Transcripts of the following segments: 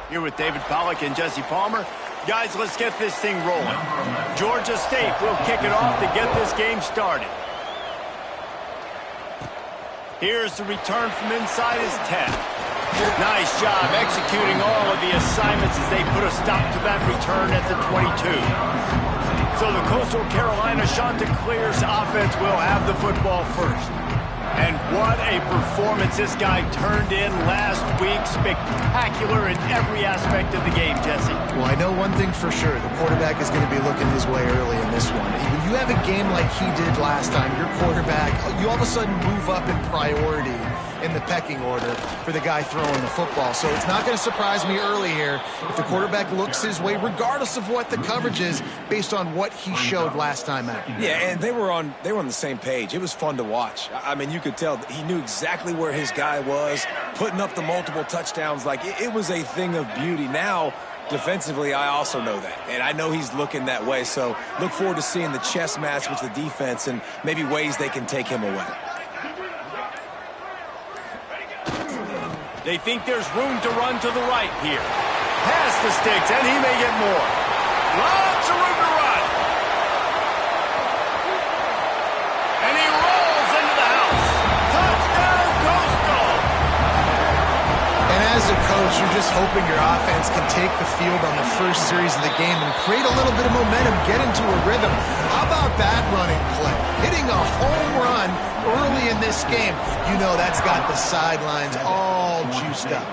Here with David Pollack and Jesse Palmer. Guys, let's get this thing rolling. Georgia State will kick it off to get this game started. Here's the return from inside his 10. Nice job executing all of the assignments as they put a stop to that return at the 22. So the Coastal Carolina Chanticleers offense will have the football first. And what a performance this guy turned in last week. Spectacular in every aspect of the game, Jesse. Well, I know one thing for sure. The quarterback is going to be looking his way early in this one. When you have a game like he did last time, your quarterback, you all of a sudden move up in priority in the pecking order for the guy throwing the football. So it's not going to surprise me early here if the quarterback looks his way, regardless of what the coverage is, based on what he showed last time out. Yeah, and they were on the same page. It was fun to watch. I mean, you could tell that he knew exactly where his guy was, putting up the multiple touchdowns. Like, it was a thing of beauty. Now, defensively, I also know that, and I know he's looking that way. So look forward to seeing the chess match with the defense and maybe ways they can take him away. They think there's room to run to the right here. Pass the sticks, and he may get more. Lots of room to run. And he rolls into the house. Touchdown, Coastal. And as a coach, you're just hoping your offense can take the field on the first series of the game and create a little bit of momentum, get into a rhythm. How about that running play? Hitting a home run early in this game. You know that's got the sidelines all juiced up.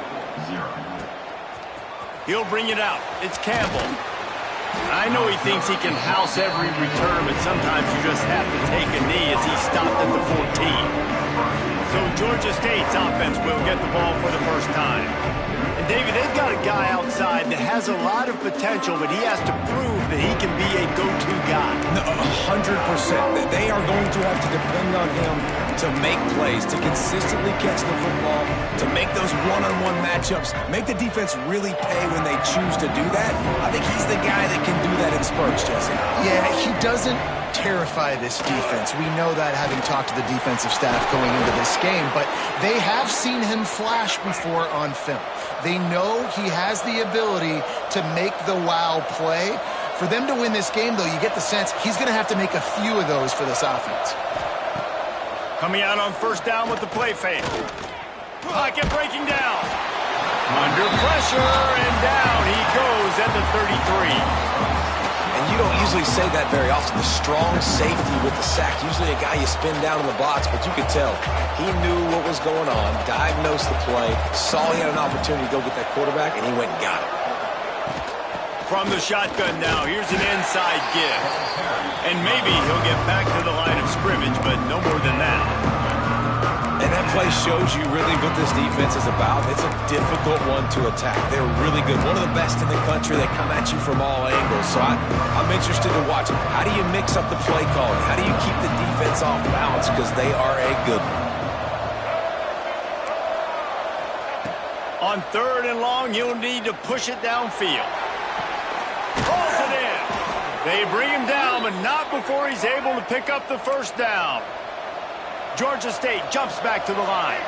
He'll bring it out. It's Campbell. I know he thinks he can house every return, but sometimes you just have to take a knee as he stopped at the 14. So Georgia State's offense will get the ball for the first time. And David, they've got a guy outside that has a lot of potential, but he has to prove that he can be a go-to guy. 100%. They are going to have to depend on him to make plays, to consistently catch the football, to make those one-on-one matchups, make the defense really pay when they choose to do that. I think he's the guy that can do that in spurts, Jesse. Yeah, he doesn't terrify this defense. We know that having talked to the defensive staff going into this game, but they have seen him flash before on film. They know he has the ability to make the wow play. For them to win this game, though, you get the sense he's going to have to make a few of those for this offense. Coming out on first down with the play fake. Pocket breaking down. Under pressure, and down he goes at the 33. And you don't usually say that very often, the strong safety with the sack. Usually a guy you spin down in the box, but you could tell he knew what was going on, diagnosed the play, saw he had an opportunity to go get that quarterback, and he went and got it. From the shotgun now, here's an inside give. And maybe he'll get back to the line of scrimmage, but no more than that. And that play shows you really what this defense is about. It's a difficult one to attack. They're really good. One of the best in the country. They come at you from all angles. So I'm interested to watch. How do you mix up the play calling? How do you keep the defense off balance? Because they are a good one. On third and long, you'll need to push it downfield. Pulls it in. They bring him down, but not before he's able to pick up the first down. Georgia State jumps back to the line.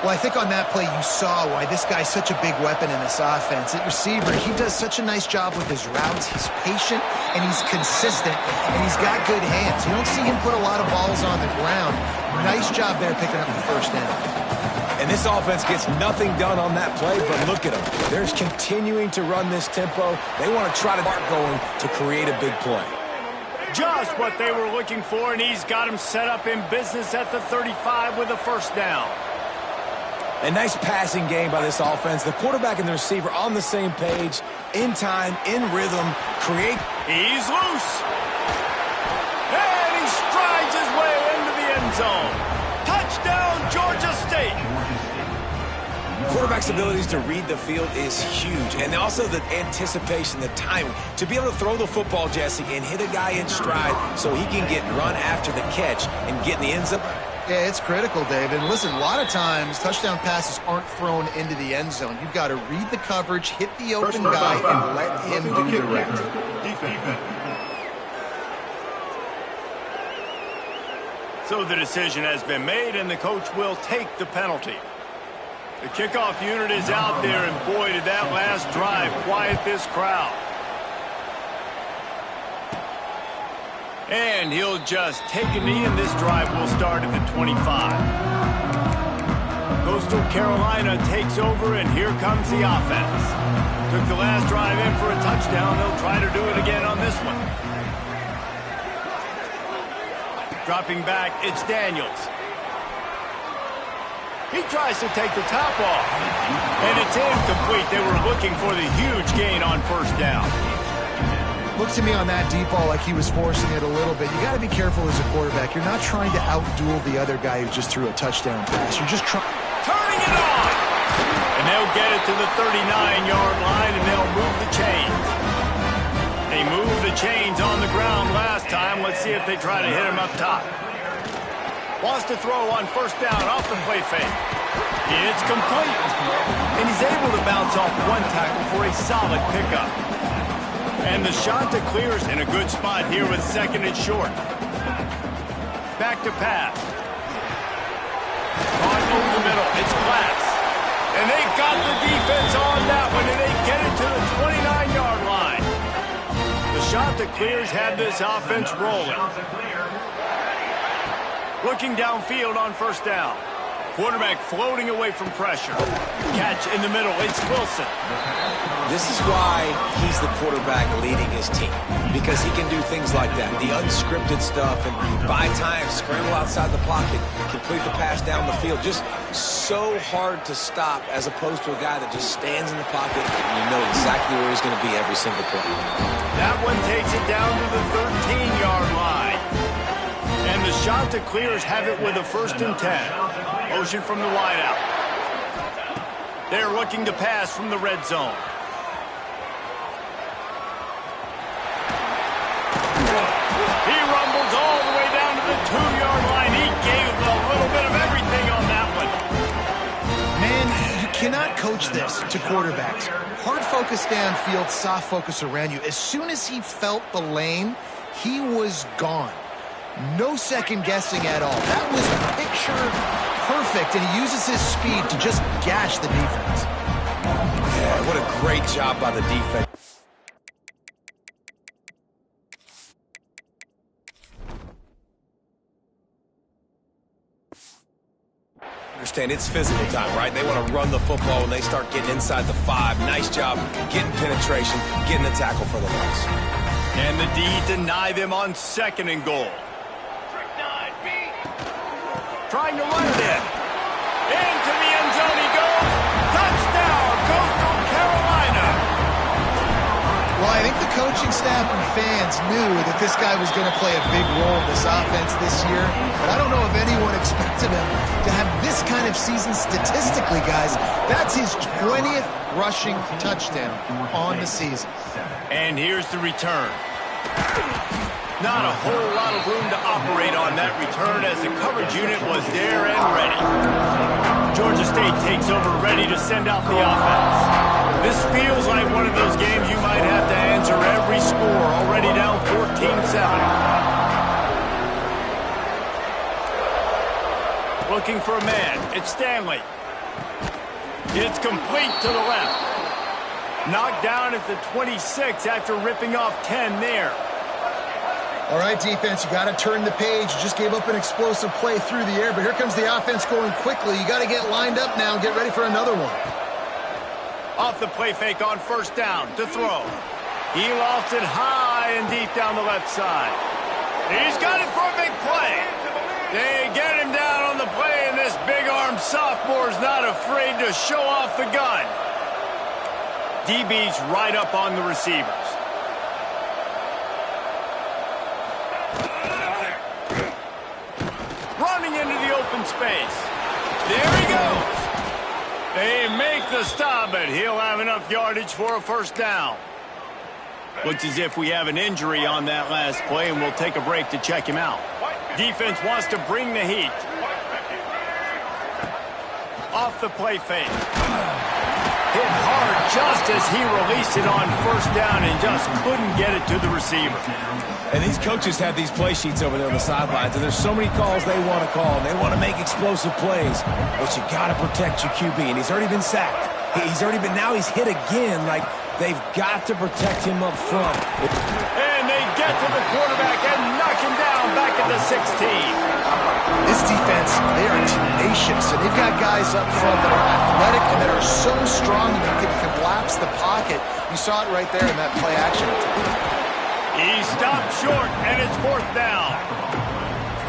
Well, I think on that play you saw why this guy's such a big weapon in this offense. At receiver, he does such a nice job with his routes. He's patient, and he's consistent, and he's got good hands. You don't see him put a lot of balls on the ground. Nice job there picking up the first down. And this offense gets nothing done on that play, but look at them. They're continuing to run this tempo. They want to try to start going to create a big play. Just what they were looking for, and he's got him set up in business at the 35 with a first down. A nice passing game by this offense. The quarterback and the receiver on the same page, in time, in rhythm, create. He's loose. And he strides his way into the end zone. Touchdown, Georgia State. Quarterback's abilities to read the field is huge, and also the anticipation, the timing. To be able to throw the football, Jesse, and hit a guy in stride so he can get run after the catch and get in the end zone. Yeah, it's critical, David. And listen, a lot of times touchdown passes aren't thrown into the end zone. You've got to read the coverage, hit the open guy, and let him do the rest. So the decision has been made, and the coach will take the penalty. The kickoff unit is out there, and boy, did that last drive quiet this crowd. And he'll just take a knee, and this drive will start at the 25. Coastal Carolina takes over, and here comes the offense. Took the last drive in for a touchdown. They'll try to do it again on this one. Dropping back, it's Daniels. He tries to take the top off. And it's incomplete. They were looking for the huge gain on first down. Looked to me on that deep ball like he was forcing it a little bit. You got to be careful as a quarterback. You're not trying to outduel the other guy who just threw a touchdown pass. You're just trying. Turning it on! And they'll get it to the 39-yard line, and they'll move the chains. They moved the chains on the ground last time. Let's see if they try to hit him up top. Wants to throw on first down off the play fake. It's complete. And he's able to bounce off one tackle for a solid pickup. And the Shanta clears in a good spot here with second and short. Back to pass. On over the middle. It's Glass. And they got the defense on that one, and they get it to the 29-yard line. The Shanta clears had this offense rolling. Looking downfield on first down. Quarterback floating away from pressure. Catch in the middle. It's Wilson. This is why he's the quarterback leading his team, because he can do things like that, the unscripted stuff, and buy time, scramble outside the pocket, complete the pass down the field. Just so hard to stop as opposed to a guy that just stands in the pocket and you know exactly where he's going to be every single play. That one takes it down to the 13-yard line. And the Chanticleers have it with a 1st and 10. Motion from the wideout. They're looking to pass from the red zone. He rumbles all the way down to the 2-yard line. He gave a little bit of everything on that one. Man, you cannot coach this to quarterbacks. Hard focus downfield, soft focus around you. As soon as he felt the lane, he was gone. No second guessing at all. That was picture perfect, and he uses his speed to just gash the defense. Yeah, what a great job by the defense. Understand, it's physical time, right? They want to run the football when they start getting inside the 5. Nice job getting penetration, getting the tackle for the loss. And the D deny them on 2nd and goal. Trying to run it in. Into the end zone he goes. Touchdown, Coastal Carolina. Well, I think the coaching staff and fans knew that this guy was going to play a big role in this offense this year, but I don't know if anyone expected him to have this kind of season statistically, guys. That's his 20th rushing touchdown on the season. And here's the return. Not a whole lot of room to operate on that return as the coverage unit was there and ready. Georgia State takes over, ready to send out the offense. This feels like one of those games you might have to answer every score, already down 14-7. Looking for a man. It's Stanley. It's complete to the left. Knocked down at the 26 after ripping off 10 there. All right, defense, you got to turn the page. You just gave up an explosive play through the air, but here comes the offense going quickly. You got to get lined up now and get ready for another one. Off the play fake on first down to throw. He lost it high and deep down the left side. He's got it for a big play. They get him down on the play, and this big-armed sophomore's not afraid to show off the gun. DB's right up on the receivers. Running into the open space. There he goes. They make the stop, but he'll have enough yardage for a 1st down. Looks as if we have an injury on that last play, and we'll take a break to check him out. Defense wants to bring the heat. Off the play fake. Hit hard just as he released it on 1st down and just couldn't get it to the receiver. And these coaches have these play sheets over there on the sidelines, and there's so many calls they want to call, and they want to make explosive plays. But you got to protect your QB, and he's already been sacked. Now he's hit again. Like, they've got to protect him up front. And they get to the quarterback and knock him down back at the 16. This defense, they are tenacious, and they've got guys up front that are athletic and that are so strong that they can collapse the pocket. You saw it right there in that play action. He stopped short, and it's 4th down.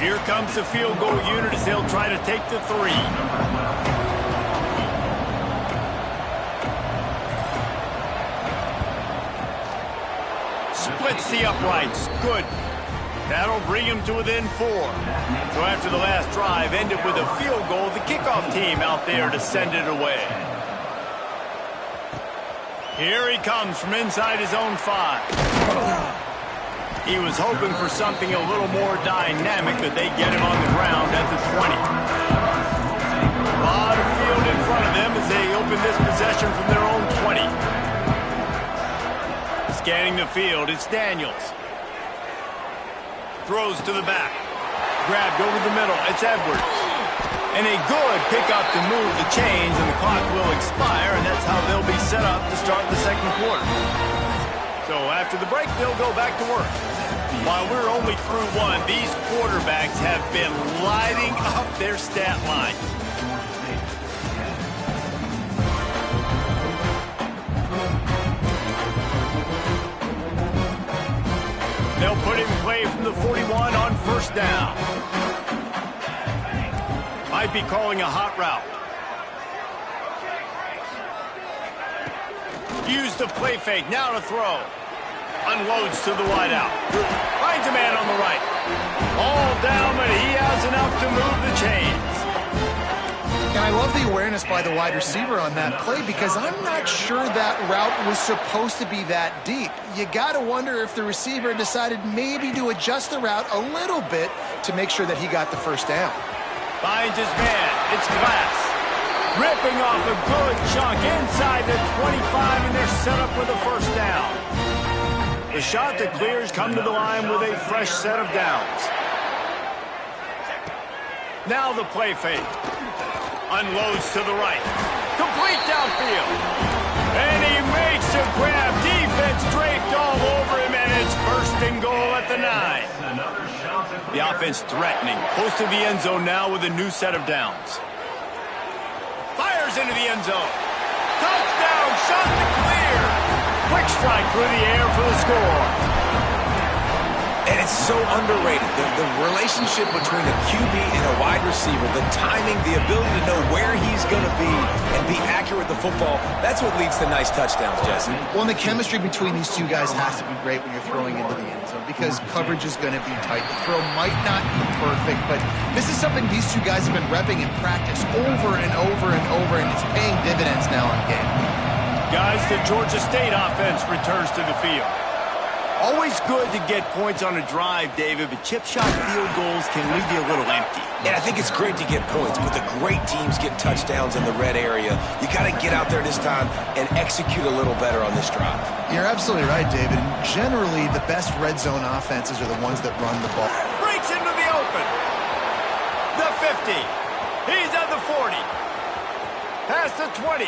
Here comes the field goal unit as they'll try to take the 3. Splits the uprights. Good. That'll bring him to within 4. So after the last drive ended with a field goal, the kickoff team out there to send it away. Here he comes from inside his own 5. He was hoping for something a little more dynamic, but they get him on the ground at the 20. A lot of field in front of them as they open this possession from their own 20. Scanning the field, it's Daniels. Throws to the back. Grabbed over the middle, it's Edwards. And a good pickup to move the chains, and the clock will expire, and that's how they'll be set up to start the second quarter. So after the break, they'll go back to work. While we're only through 1, these quarterbacks have been lighting up their stat line. They'll put him in play from the 41 on 1st down. Might be calling a hot route. Use the play fake, now to throw. Unloads to the wideout. Finds a man on the right. All down, but he has enough to move the chains. And I love the awareness by the wide receiver on that play because I'm not sure that route was supposed to be that deep. You got to wonder if the receiver decided maybe to adjust the route a little bit to make sure that he got the 1st down. Finds his man. It's Glass. Ripping off a good chunk inside the 25, and they're set up with a 1st down. The shot that clears come to the line with a fresh set of downs. Now the play fake. Unloads to the right. Complete downfield. And he makes a grab. Defense draped all over him, and it's 1st and goal at the 9. The offense threatening. Close to the end zone now with a new set of downs. Fires into the end zone. Touchdown, shot to clear. Quick strike through the air for the score. And it's so underrated. The relationship between a QB and a wide receiver, the timing, the ability to know where he's going to be and be accurate with the football, that's what leads to nice touchdowns, Jesse. Well, and the chemistry between these two guys has to be great when you're throwing into the end zone because coverage is going to be tight. The throw might not be perfect, but this is something these two guys have been repping in practice over and over and over, and it's paying dividends now in game. Guys, the Georgia State offense returns to the field. Always good to get points on a drive, David, but chip shot field goals can leave you a little empty. And I think it's great to get points, but the great teams get touchdowns in the red area. You got to get out there this time and execute a little better on this drive. You're absolutely right, David. And generally, the best red zone offenses are the ones that run the ball. Breaks into the open. The 50. He's at the 40. Past the 20.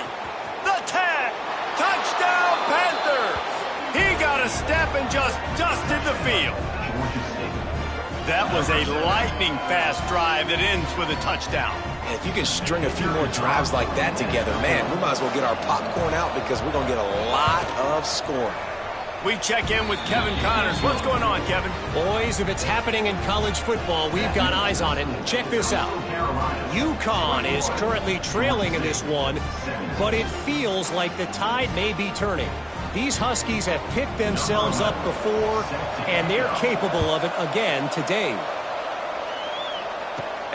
The 10. Touchdown, Panthers. He got a step and just dusted the field. That was a lightning-fast drive that ends with a touchdown. And if you can string a few more drives like that together, man, we might as well get our popcorn out because we're going to get a lot of scoring. We check in with Kevin Connors. What's going on, Kevin? Boys, if it's happening in college football, we've got eyes on it. Check this out. UConn is currently trailing in this one, but it feels like the tide may be turning. These Huskies have picked themselves up before, and they're capable of it again today.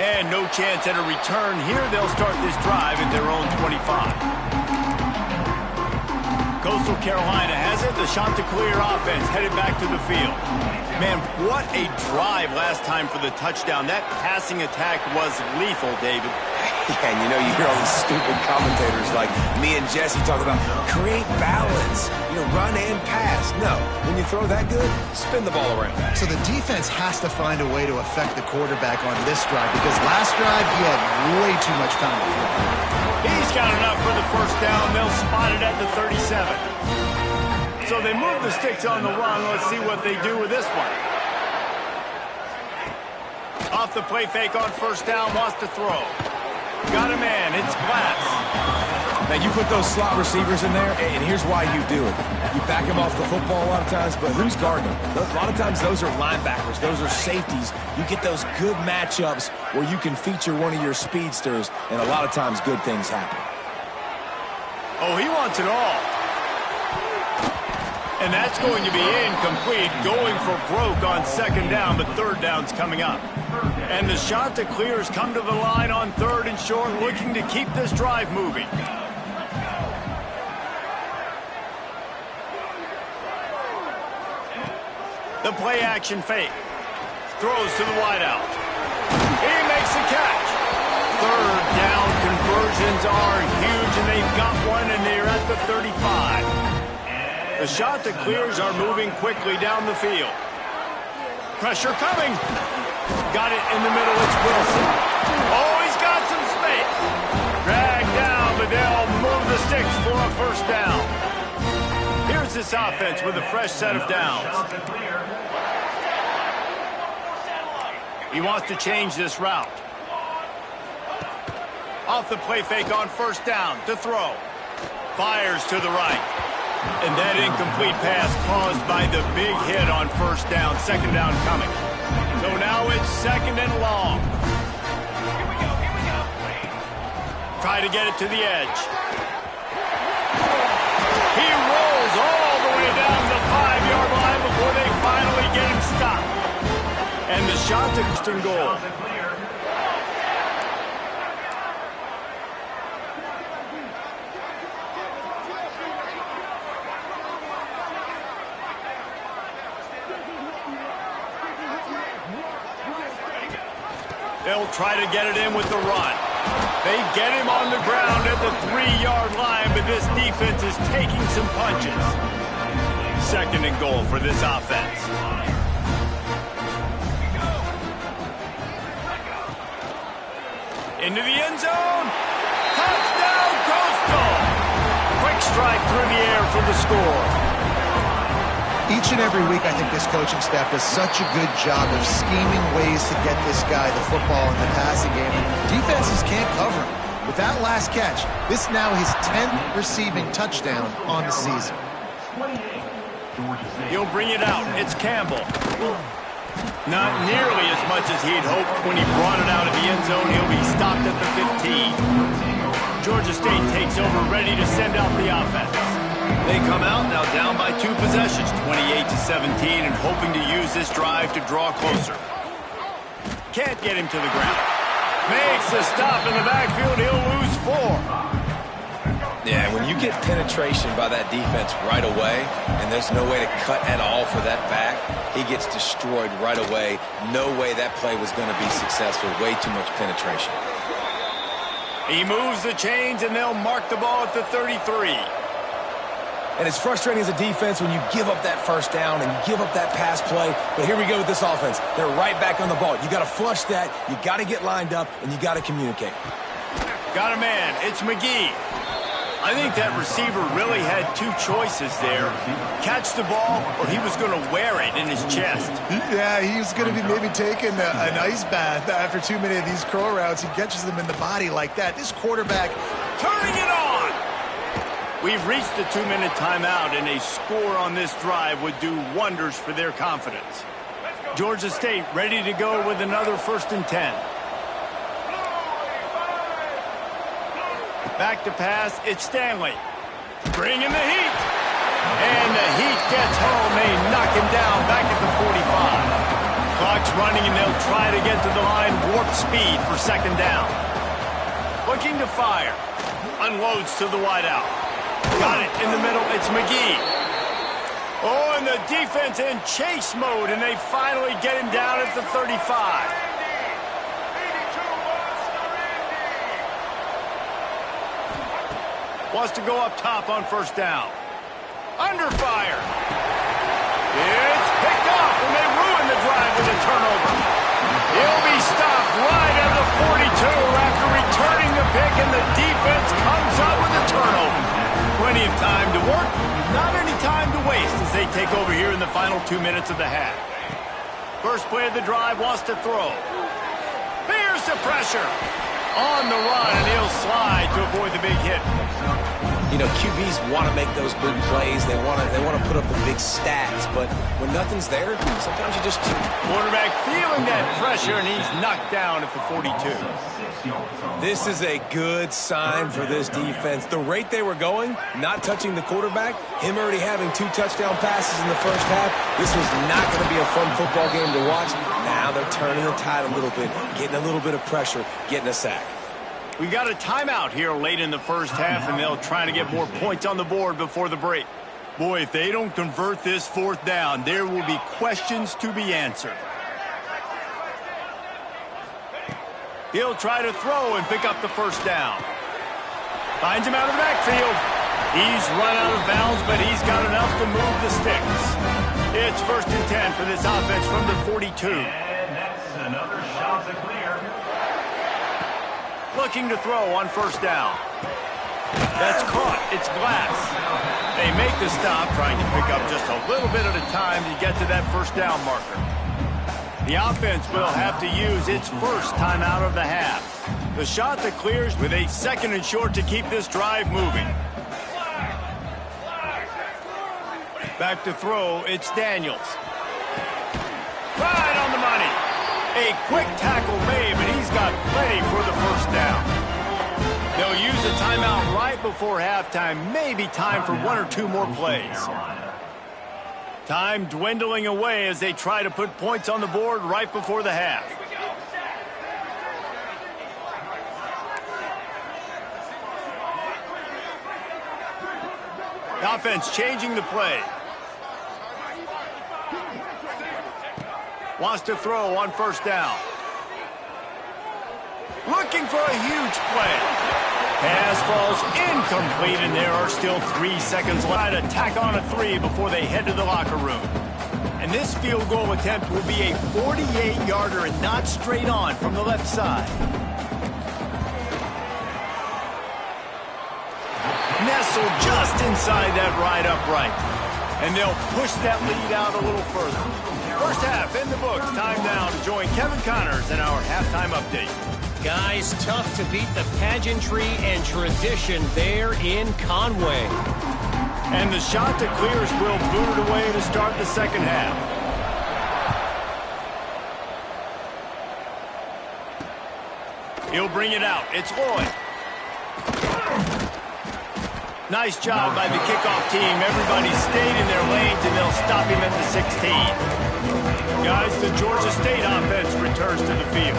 And no chance at a return here. They'll start this drive at their own 25. Coastal Carolina has it. The Chanticleer offense headed back to the field. Man, what a drive last time for the touchdown. That passing attack was lethal, David. Yeah, and you know, you hear all these stupid commentators like me and Jesse talk about create balance, run and pass. No, when you throw that good, spin the ball around. So the defense has to find a way to affect the quarterback on this drive because last drive he had way too much time to throw. He's got enough for the first down. They'll spot it at the 37. So they move the sticks on the run. Let's see what they do with this one. Off the play fake on first down, wants to throw. Got a man, it's Glass. Now, you put those slot receivers in there, and here's why you do it. You back them off the football a lot of times, but who's guarding them? A lot of times, those are linebackers. Those are safeties. You get those good matchups where you can feature one of your speedsters, and a lot of times, good things happen. Oh, he wants it all. And that's going to be incomplete, going for broke on second down, but third down's coming up. And the Chanticleers come to the line on third and short, looking to keep this drive moving. The play action fake. Throws to the wideout. He makes the catch. Third down conversions are huge, and they've got one, and they're at the 35. The Chanticleers are moving quickly down the field. Pressure coming. Got it in the middle. It's Wilson. Oh, he's got some space. Dragged down, but they'll move the sticks for a first down. Here's this offense with a fresh set of downs. He wants to change this route. Off the play fake on first down to throw. Fires to the right. And that incomplete pass caused by the big hit on first down. Second down coming. So now it's second and long. Try to get it to the edge. He rolls all the way down the 5-yard line before they finally get him stopped. And the shot to Eastern goal. They'll try to get it in with the run. They get him on the ground at the 3-yard line, but this defense is taking some punches. Second and goal for this offense. Into the end zone. Touchdown, Coastal. Quick strike through the air for the score. Each and every week, I think this coaching staff does such a good job of scheming ways to get this guy the football in the passing game. And defenses can't cover him. With that last catch, this now his 10th receiving touchdown on the season. He'll bring it out. It's Campbell. Not nearly as much as he'd hoped when he brought it out of the end zone. He'll be stopped at the 15. Georgia State takes over, ready to send out the offense. They come out now down by 2 possessions, 28-17, and hoping to use this drive to draw closer. Can't get him to the ground. Makes the stop in the backfield. He'll lose 4. Yeah, when you get penetration by that defense right away, and there's no way to cut at all for that back, he gets destroyed right away. No way that play was going to be successful. Way too much penetration. He moves the chains, and they'll mark the ball at the 33. And it's frustrating as a defense when you give up that first down and you give up that pass play. But here we go with this offense. They're right back on the ball. You got to flush that. You got to get lined up, and you got to communicate. Got a man. It's McGee. I think that receiver really had 2 choices there. Catch the ball, or he was going to wear it in his chest. Yeah, he was going to be maybe taking an ice bath after too many of these curl routes. He catches them in the body like that. This quarterback turning it on. We've reached the 2-minute timeout, and a score on this drive would do wonders for their confidence. Georgia State ready to go with another 1st and 10. Back to pass, it's Stanley. Bringing the heat. And the heat gets home. They knock him down back at the 45. Clock's running, and they'll try to get to the line. Warp speed for second down. Looking to fire. Unloads to the wideout. Got it in the middle. It's McGee. Oh, and the defense in chase mode, and they finally get him down at the 35. Wants to go up top on first down. Under fire. It's picked off, and they ruin the drive with a turnover. He'll be stopped right at the 42 after returning the pick, and the defense comes up with a turnover. Plenty of time to work, not any time to waste as they take over here in the final 2 minutes of the half. First play of the drive, wants to throw. Here's the pressure. On the run, and he'll slide to avoid the big hit. You know, QBs want to make those big plays. They want to put up the big stats, but when nothing's there, sometimes you just... Quarterback feeling that pressure, and he's knocked down at the 42. This is a good sign for this defense. The rate they were going, not touching the quarterback, him already having 2 touchdown passes in the first half, this was not going to be a fun football game to watch. Now they're turning the tide a little bit, getting a little bit of pressure, getting a sack. We got a timeout here late in the first half, and they'll try to get more points on the board before the break. Boy, if they don't convert this fourth down, there will be questions to be answered. He'll try to throw and pick up the first down. Finds him out of the backfield. He's run out of bounds, but he's got enough to move the sticks. It's 1st and 10 for this offense from the 42. And that's another shot to clear. Looking to throw on first down. That's caught. It's Glass. They make the stop, trying to pick up just a little bit at a time to get to that first down marker. The offense will have to use its first timeout of the half. The shot that clears with a 2nd and short to keep this drive moving. Back to throw, it's Daniels. Right on the money. A quick tackle made, but he's got plenty for the first down. They'll use a timeout right before halftime. Maybe time for 1 or 2 more plays. Time dwindling away as they try to put points on the board right before the half. The offense changing the play. Wants to throw on first down. Looking for a huge play. Pass falls incomplete, and there are still 3 seconds left to tack on a 3 before they head to the locker room. And this field goal attempt will be a 48-yarder and not straight on from the left side. Nestled just inside that right upright. And they'll push that lead out a little further. First half in the books. Time now to join Kevin Connors in our halftime update. Guys, tough to beat the pageantry and tradition there in Conway. And the shot that clears will boot it away to start the second half. He'll bring it out. It's Lloyd. Nice job by the kickoff team. Everybody stayed in their lanes, and they'll stop him at the 16. Guys, the Georgia State offense returns to the field.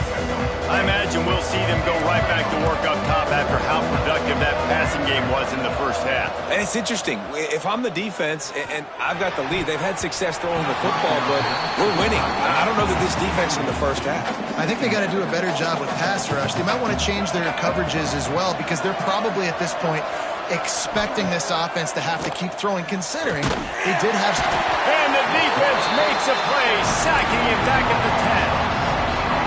I imagine we'll see them go right back to work up top after how productive that passing game was in the first half. And it's interesting. If I'm the defense and I've got the lead, they've had success throwing the football, but we're winning. I don't know that this defense in the first half. I think they got to do a better job with pass rush. They might want to change their coverages as well, because they're probably at this point expecting this offense to have to keep throwing, considering they did have... And the defense makes a play, sacking him back at the 10.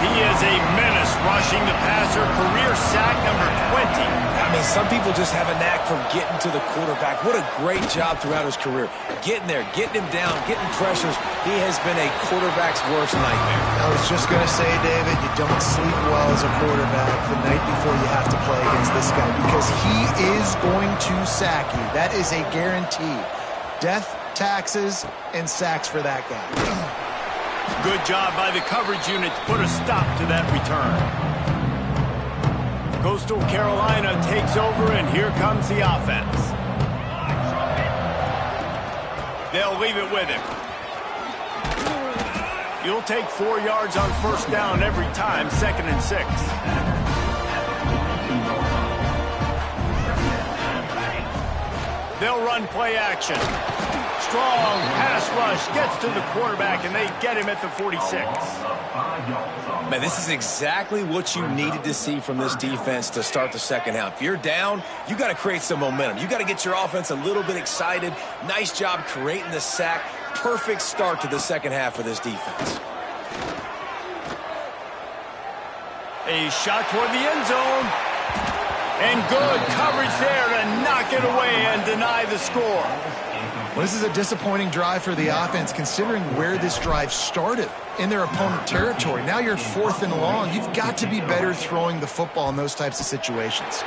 He is a menace rushing the passer, career sack number 20. I mean, some people just have a knack for getting to the quarterback. What a great job throughout his career. Getting there, getting him down, getting pressures. He has been a quarterback's worst nightmare. I was just going to say, David, you don't sleep well as a quarterback the night before you have to play against this guy, because he is going to sack you. That is a guarantee. Death, taxes, and sacks for that guy. Good job by the coverage unit to put a stop to that return. Coastal Carolina takes over, and here comes the offense. They'll leave it with him. You'll take 4 yards on first down every time, 2nd and 6. They'll run play action. Strong pass rush gets to the quarterback, and they get him at the 46. Man, this is exactly what you needed to see from this defense to start the second half. If you're down, you got to create some momentum. You got to get your offense a little bit excited. Nice job creating the sack. Perfect start to the second half for this defense. A shot toward the end zone. And good coverage there to knock it away and deny the score. Well, this is a disappointing drive for the offense, considering where this drive started, in their opponent territory. Now you're 4th and long. You've got to be better throwing the football in those types of situations.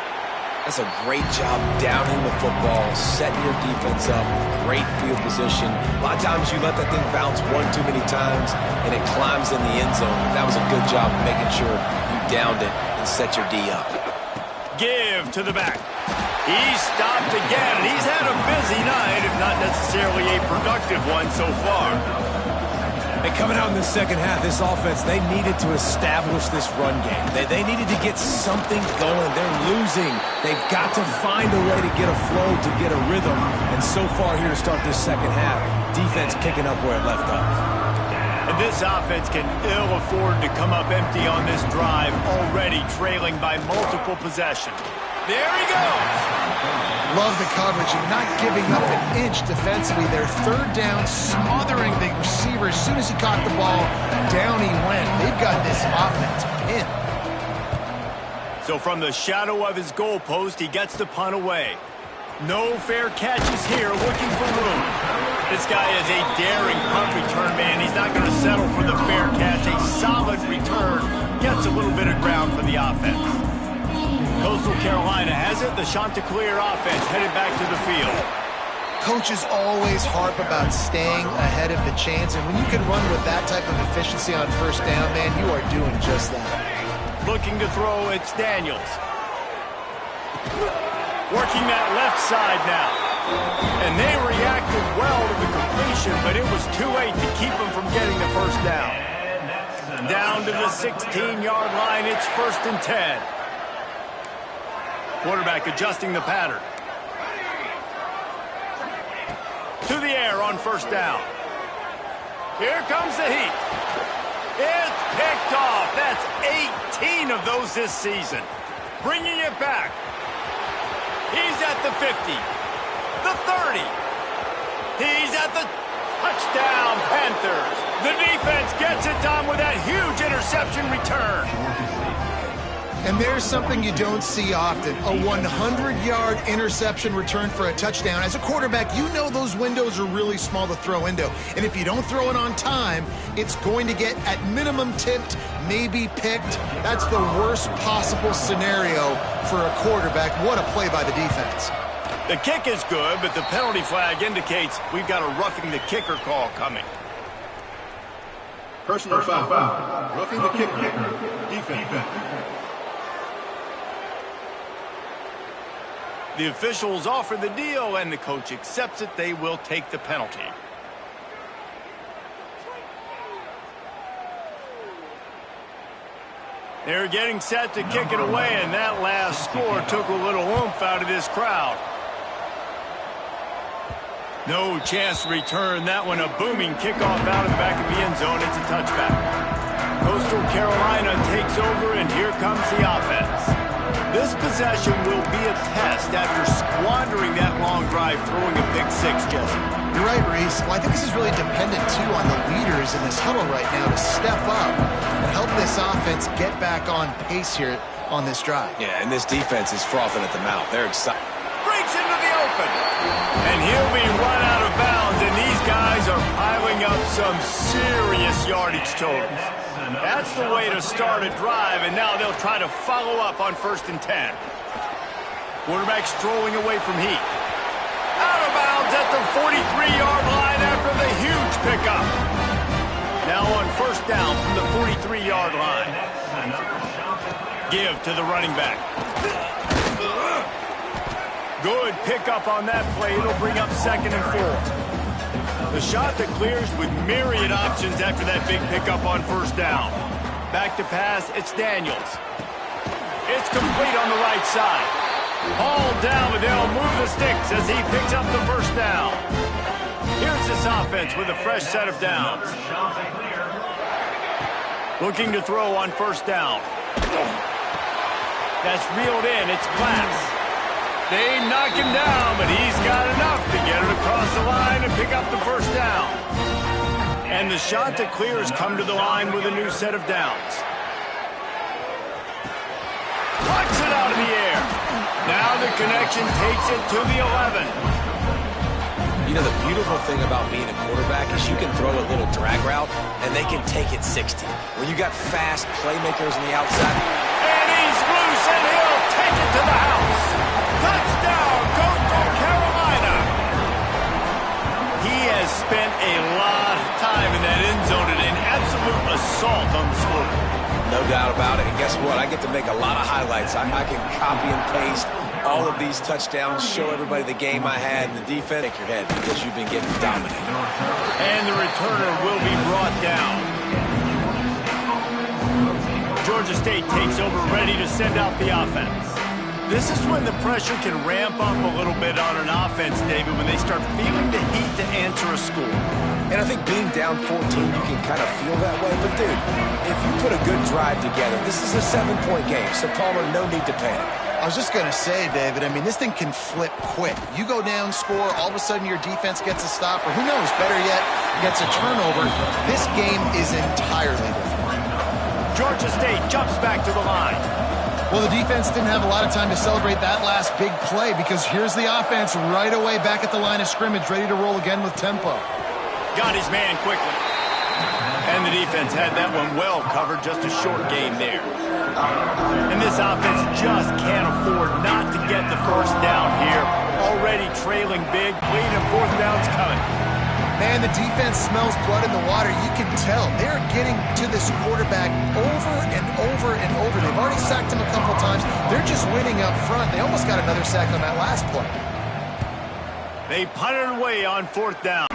That's a great job downing the football, setting your defense up with great field position. A lot of times you let that thing bounce one too many times, and it climbs in the end zone. But that was a good job of making sure you downed it and set your D up. Give to the back. He's stopped again. He's had a busy night, if not necessarily a productive one so far. And coming out in the second half, this offense, they needed to establish this run game. They needed to get something going. They're losing. They've got to find a way to get a flow, to get a rhythm. And so far here to start this second half, defense picking up where it left off. And this offense can ill afford to come up empty on this drive, already trailing by multiple possessions. There he goes. Love the coverage and not giving up an inch defensively. Their 3rd down, smothering the receiver. As soon as he caught the ball, down he went. They've got this offense pinned. So from the shadow of his goalpost, he gets the punt away. No fair catches here, looking for room. This guy is a daring punt return man. He's not going to settle for the fair catch. A solid return gets a little bit of ground for the offense. Coastal Carolina has it. The Chanticleer offense headed back to the field. Coaches always harp about staying ahead of the chains, and when you can run with that type of efficiency on 1st down, man, you are doing just that. Looking to throw, it's Daniels. Working that left side now. And they reacted well to the completion, but it was too late to keep them from getting the 1st down. Down to the 16-yard line, it's 1st and 10. Quarterback adjusting the pattern. To the air on 1st down. Here comes the heat. It's picked off. That's 18 of those this season. Bringing it back. He's at the 50. The 30. He's at the touchdown, Panthers. The defense gets it done with that huge interception return. And there's something you don't see often, a 100-yard interception return for a touchdown. As a quarterback, you know those windows are really small to throw into. And if you don't throw it on time, it's going to get, at minimum, tipped, maybe picked. That's the worst possible scenario for a quarterback. What a play by the defense. The kick is good, but the penalty flag indicates we've got a roughing the kicker call coming. Personal foul. Roughing the kicker. Defense. The officials offer the deal, and the coach accepts it. They will take the penalty. They're getting set to kick it away, and that last score took a little oomph out of this crowd. No chance to return that one. A booming kickoff out of the back of the end zone. It's a touchback. Coastal Carolina takes over, and here comes the offense. This possession will be a test after squandering that long drive, throwing a pick 6, Jesse. You're right, Reese. Well, I think this is really dependent, too, on the leaders in this huddle right now to step up and help this offense get back on pace here on this drive. Yeah, and this defense is frothing at the mouth. They're excited. Breaks into the open. And he'll be run out of bounds, and these guys are piling up some serious yardage totals. That's the way to start a drive, and now they'll try to follow up on 1st and 10. Quarterback strolling away from Heat. Out of bounds at the 43-yard line after the huge pickup. Now on 1st down from the 43-yard line. Give to the running back. Good pickup on that play. It'll bring up 2nd and 4. The shot that clears with myriad options after that big pickup on 1st down. Back to pass, it's Daniels. It's complete on the right side. Hauled down, but they'll move the sticks as he picks up the first down. Here's this offense with a fresh set of downs. Looking to throw on first down. That's reeled in. It's Class. They knock him down, but he's got enough to get it across the line and pick up the first down. And the shot to clear has come to the line with a new set of downs. Plucks it out of the air. Now the connection takes it to the 11. You know, the beautiful thing about being a quarterback is you can throw a little drag route, and they can take it 60. When you got fast playmakers on the outside. And he's loose, and he'll take it to the house. Touchdown, Coastal Carolina. He has spent a lot of time in that end zone and an absolute assault on the score. No doubt about it. And guess what? I get to make a lot of highlights. I can copy and paste all of these touchdowns, show everybody the game I had, and the defense. Shake your head because you've been getting dominated. And the returner will be brought down. Georgia State takes over, ready to send out the offense. This is when the pressure can ramp up a little bit on an offense, David, when they start feeling the heat to answer a score. And I think being down 14, you can kind of feel that way. But, dude, if you put a good drive together, this is a 7-point game. So, Palmer, no need to panic. I was just going to say, David, I mean, this thing can flip quick. You go down, score, all of a sudden your defense gets a stop, or who knows, better yet, gets a turnover. This game is entirely different. Georgia State jumps back to the line. Well, the defense didn't have a lot of time to celebrate that last big play because here's the offense right away back at the line of scrimmage, ready to roll again with tempo. Got his man quickly. And the defense had that one well covered, just a short game there. And this offense just can't afford not to get the first down here. Already trailing big, lead and fourth down's coming. Man, the defense smells blood in the water. You can tell. They're getting to this quarterback over and over and over. They've already sacked him a couple times. They're just winning up front. They almost got another sack on that last play. They punted away on fourth down.